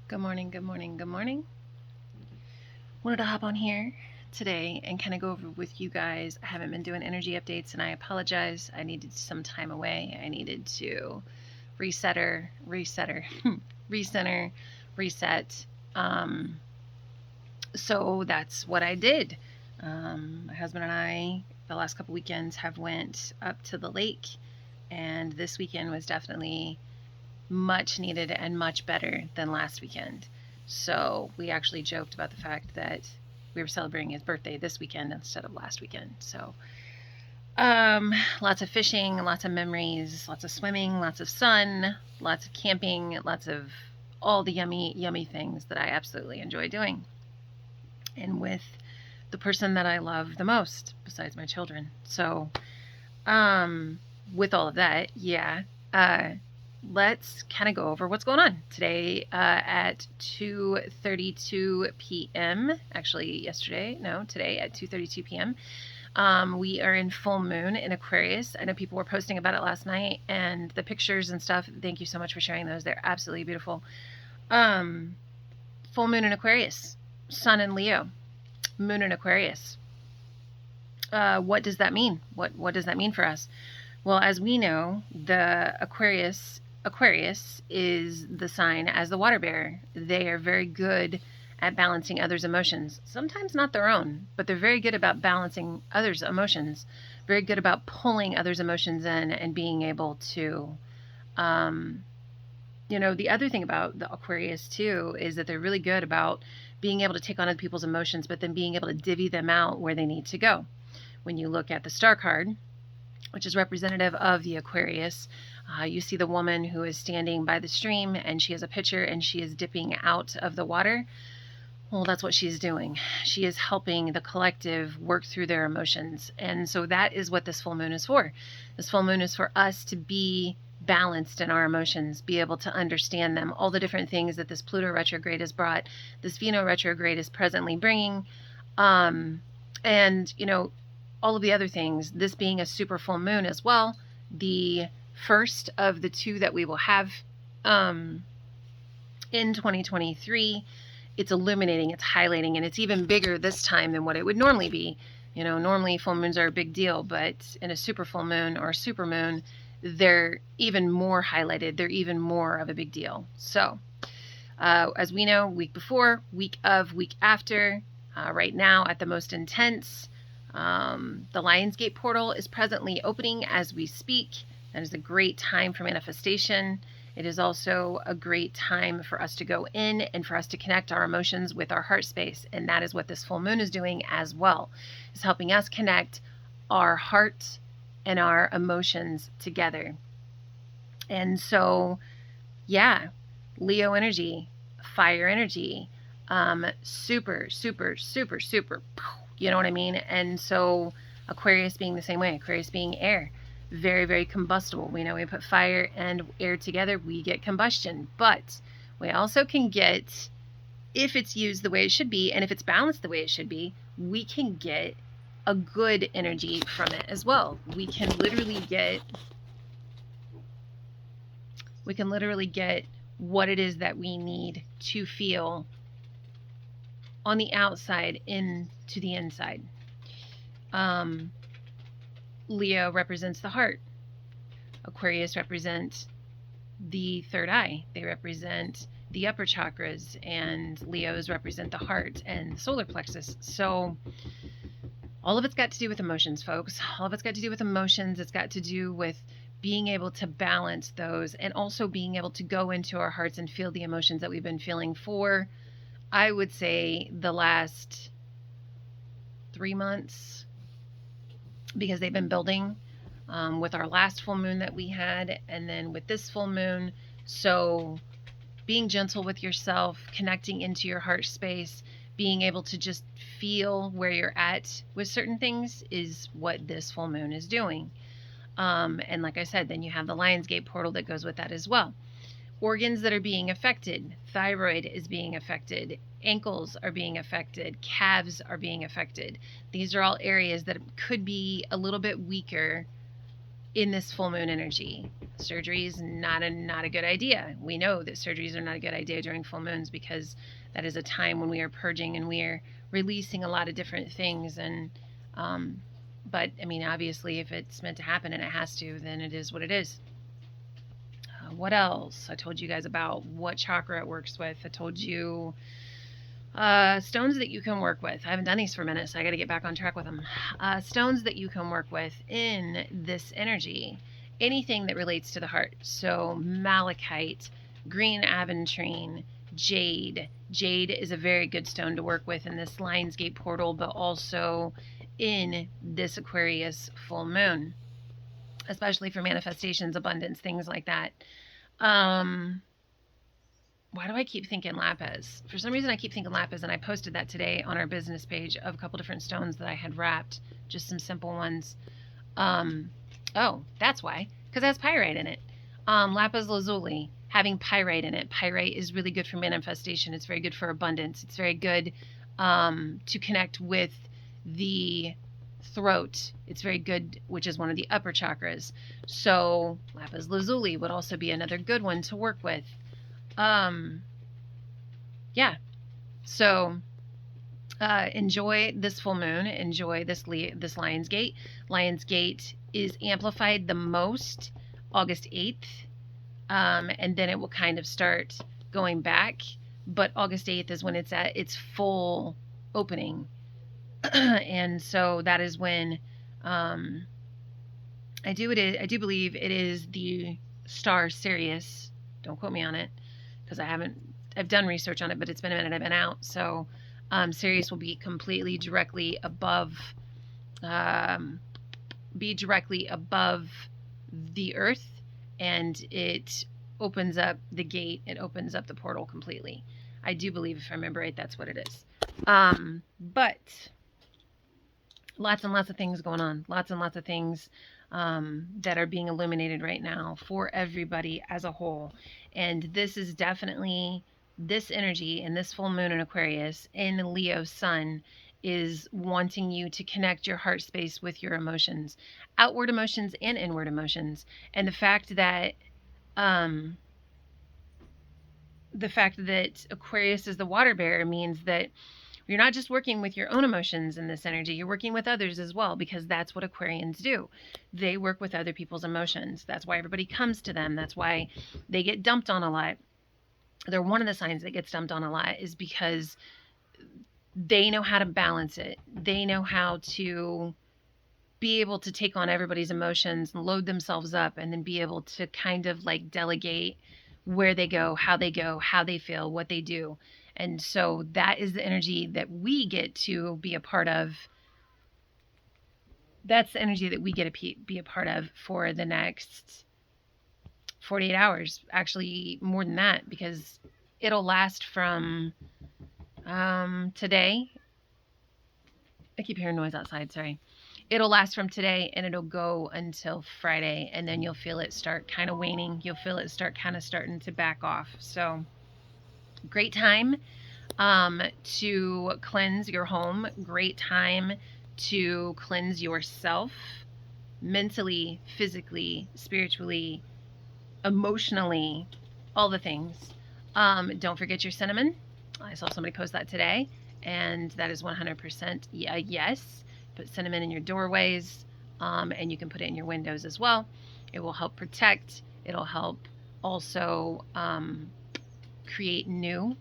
Good morning, good morning, good morning. Wanted to hop on here today and kind of go over with you guys. I haven't been doing energy updates and I apologize. I needed some time away. I needed to recenter, reset. So that's what I did. My husband and I, the last couple weekends, have went up to the lake, and this weekend was definitely much needed and much better than last weekend. So we actually joked about the fact that we were celebrating his birthday this weekend instead of last weekend. So lots of fishing, lots of memories, lots of swimming, lots of sun, lots of camping, lots of all the yummy things that I absolutely enjoy doing. And with the person that I love the most besides my children. So with all of that, let's kind of go over what's going on today at 2:32 p.m. Actually, today at 2:32 p.m. We are in full moon in Aquarius. I know people were posting about it last night, and the pictures and stuff. Thank you so much for sharing those. They're absolutely beautiful. Full moon in Aquarius, Sun in Leo, moon in Aquarius. What does that mean? What does that mean for us? Well, as we know, the Aquarius is the sign as the water bearer. They are very good at balancing others' emotions. Sometimes not their own, but they're very good about balancing others' emotions. Very good about pulling others' emotions in and being able to, the other thing about the Aquarius too is that they're really good about being able to take on other people's emotions, but then being able to divvy them out where they need to go. When you look at the star card, which is representative of the Aquarius, you see the woman who is standing by the stream, and she has a pitcher and she is dipping out of the water. Well, that's what she's doing. She is helping the collective work through their emotions. And so that is what this full moon is for. This full moon is for us to be balanced in our emotions, be able to understand them, all the different things that this Pluto retrograde has brought, this Venus retrograde is presently bringing, and, all of the other things, this being a super full moon as well, the first of the two that we will have in 2023. It's illuminating, it's highlighting, and it's even bigger this time than what it would normally be. Normally full moons are a big deal, but in a super full moon or a super moon, they're even more highlighted. They're even more of a big deal. So, as we know, week before, week of, week after, right now at the most intense, the Lionsgate portal is presently opening as we speak. That is a great time for manifestation. It is also a great time for us to go in and for us to connect our emotions with our heart space. And that is what this full moon is doing as well. It's helping us connect our heart and our emotions together. And so, Leo energy, fire energy, super, you know what I mean? And so Aquarius being the same way, Aquarius being air, very, very combustible. We know we put fire and air together, we get combustion. But we also can get, if it's used the way it should be, and if it's balanced the way it should be, we can get a good energy from it as well. We can literally get what it is that we need to feel on the outside into the inside. Leo represents the heart. Aquarius represents the third eye. They represent the upper chakras, and Leos represent the heart and the solar plexus. So all of it's got to do with emotions, folks. All of it's got to do with emotions. It's got to do with being able to balance those, and also being able to go into our hearts and feel the emotions that we've been feeling for, I would say, the last 3 months, because they've been building with our last full moon that we had, and then with this full moon. So being gentle with yourself, connecting into your heart space, being able to just feel where you're at with certain things is what this full moon is doing. And like I said, then you have the Lionsgate portal that goes with that as well. Organs that are being affected, thyroid is being affected, ankles are being affected, calves are being affected. These are all areas that could be a little bit weaker in this full moon energy. Surgery is not a good idea. We know that surgeries are not a good idea during full moons because that is a time when we are purging and we are releasing a lot of different things. And but I mean, obviously, if it's meant to happen and it has to, then it is what it is. What else? I told you guys about what chakra it works with. I told you stones that you can work with. I haven't done these for a minute, so I got to get back on track with them. Stones that you can work with in this energy. Anything that relates to the heart. So malachite, green aventurine, jade. Jade is a very good stone to work with in this Lionsgate portal, but also in this Aquarius full moon, especially for manifestations, abundance, things like that. Why do I keep thinking lapis? For some reason I keep thinking lapis, and I posted that today on our business page of a couple different stones that I had wrapped, just some simple ones. Oh, that's why, because it has pyrite in it. Lapis lazuli, having pyrite in it. Pyrite is really good for manifestation. It's very good for abundance. It's very good to connect with the throat. It's very good, which is one of the upper chakras. So lapis lazuli would also be another good one to work with. Yeah. So enjoy this full moon. Enjoy this Lionsgate. Lionsgate is amplified the most August 8th. And then it will kind of start going back. But August 8th is when it's at its full opening. And so that is when I do believe it is the star Sirius. Don't quote me on it, because I've done research on it, but it's been a minute I've been out. So Sirius will be completely directly above the earth, and it opens up the gate, it opens up the portal completely. I do believe, if I remember right, that's what it is. But lots and lots of things going on, lots and lots of things that are being illuminated right now for everybody as a whole. And this is definitely, this energy and this full moon in Aquarius in Leo sun is wanting you to connect your heart space with your emotions, outward emotions and inward emotions. And the fact that Aquarius is the water bearer means that you're not just working with your own emotions in this energy, you're working with others as well, because that's what Aquarians do. They work with other people's emotions. That's why everybody comes to them. That's why they get dumped on a lot. They're one of the signs that gets dumped on a lot, is because they know how to balance it. They know how to be able to take on everybody's emotions and load themselves up, and then be able to kind of like delegate where they go, how they feel, what they do. And so that is the energy that we get to be a part of. That's the energy that we get to be a part of for the next 48 hours. Actually, more than that, because it'll last from today. I keep hearing noise outside, sorry. It'll last from today, and it'll go until Friday, and then you'll feel it start kind of waning. You'll feel it start kind of starting to back off. So great time to cleanse your home. Great time to cleanse yourself mentally, physically, spiritually, emotionally, all the things. Don't forget your cinnamon. I saw somebody post that today, and that is 100% yes. Put cinnamon in your doorways, and you can put it in your windows as well. It will help protect. It'll help also create new.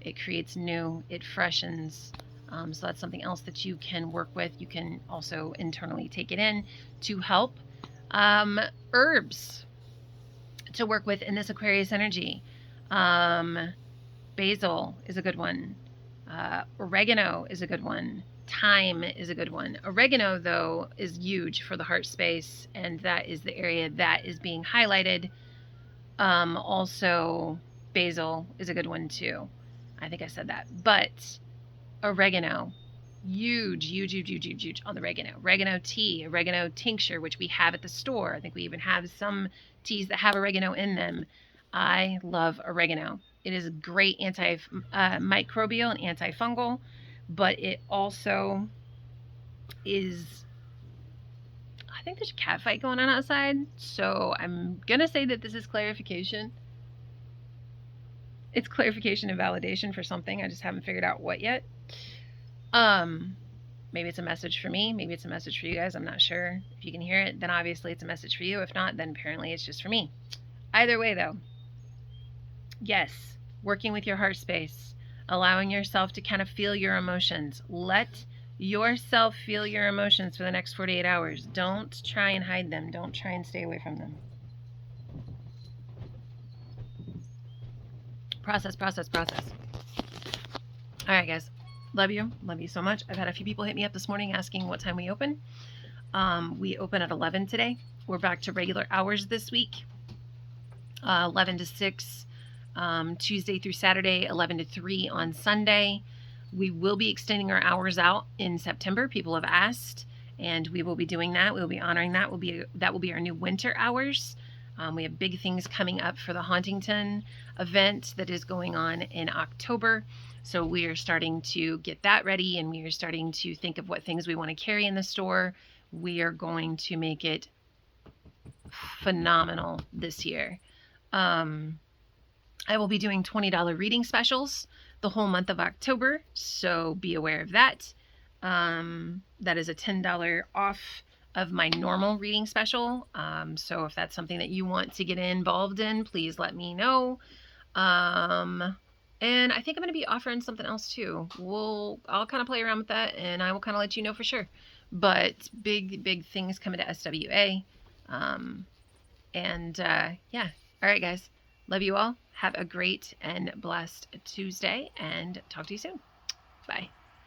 It creates new. It freshens. So that's something else that you can work with. You can also internally take it in to help. Herbs to work with in this Aquarius energy. Basil is a good one. Oregano is a good one. Thyme is a good one. Oregano, though, is huge for the heart space, and that is the area that is being highlighted. Also, basil is a good one, too. I think I said that. But oregano, huge on the oregano. Oregano tea, oregano tincture, which we have at the store. I think we even have some teas that have oregano in them. I love oregano. It is a great antimicrobial and antifungal, but it also is, think there's a cat fight going on outside, so I'm gonna say that this is clarification. It's clarification and validation for something. I just haven't figured out what yet. Maybe it's a message for me. Maybe it's a message for you guys. I'm not sure. If you can hear it, then obviously it's a message for you. If not, then apparently it's just for me. Either way, though, yes, working with your heart space, allowing yourself to kind of feel your emotions. Let yourself feel your emotions for the next 48 hours. Don't try and hide them. Don't try and stay away from them. Process, process, process. All right, guys. Love you. Love you so much. I've had a few people hit me up this morning asking what time we open. We open at 11 today. We're back to regular hours this week. 11 to 6 Tuesday through Saturday, 11 to 3 on Sunday. We will be extending our hours out in September. People have asked, and we will be doing that. We'll be honoring that. That will be our new winter hours. We have big things coming up for the Hauntington event that is going on in October. So we are starting to get that ready, and we are starting to think of what things we want to carry in the store. We are going to make it phenomenal this year. I will be doing $20 reading specials the whole month of October, so be aware of that. That is a $10 off of my normal reading special. So if that's something that you want to get involved in, please let me know. And I think I'm going to be offering something else too. I'll kind of play around with that, and I will kind of let you know for sure. But big things coming to SWA. Yeah. All right, guys. Love you all. Have a great and blessed Tuesday, and talk to you soon. Bye.